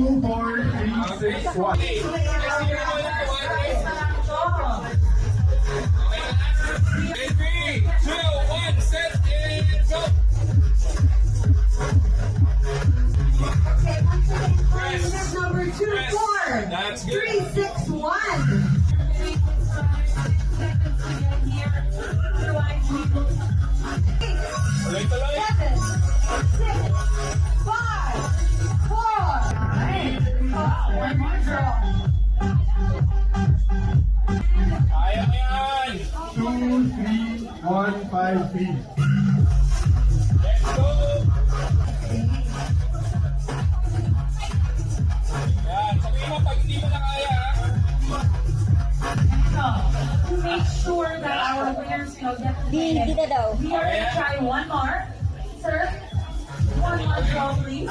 2, 4, 3, 6, 1. Three, two, one, set it, go! Okay, once again, coordinate number 2, 4, That's good. 3, 6, 1. Tuloy, tuloy. 7, 6, 5, 4. One more draw. Kaya mo yan. 2, 3, 1, 5, 3. Let's go. Yan, sabihin mo pag hindi mo na kaya. To make sure that our winners, get to the end, Dito daw. we are going to try one more. Sir, one more draw, please.